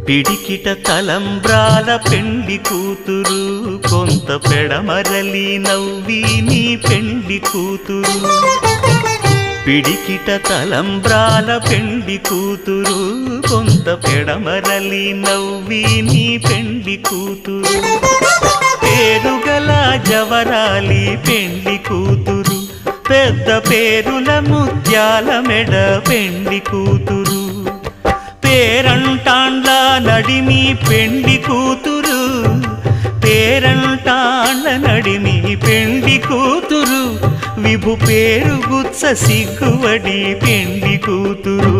పిడికిట తలంబ్రాల పెండ్లి కూతురు, కొంత పెడమరలి నవ్వి నీ పెండ్లి కూతురు. పిడికిట తలంబ్రాల పెండ్లి కూతురు, కొంత పెడమరలి నవ్వి నీ పెండ్లి కూతురు. పేరుగల జవరాలి పెండ్లి కూతురు, పెద్ద పేరుల ముత్యాల మెడ పెండ్లి కూతురు. పేరంటాండ్ల నడిమి పెండ్లి కూతురు, పేరంటాండ్ల నడిమి పెండ్లి కూతురు. విభు పేరు గుత్స సిగ్గువడి పెండ్లి కూతురు.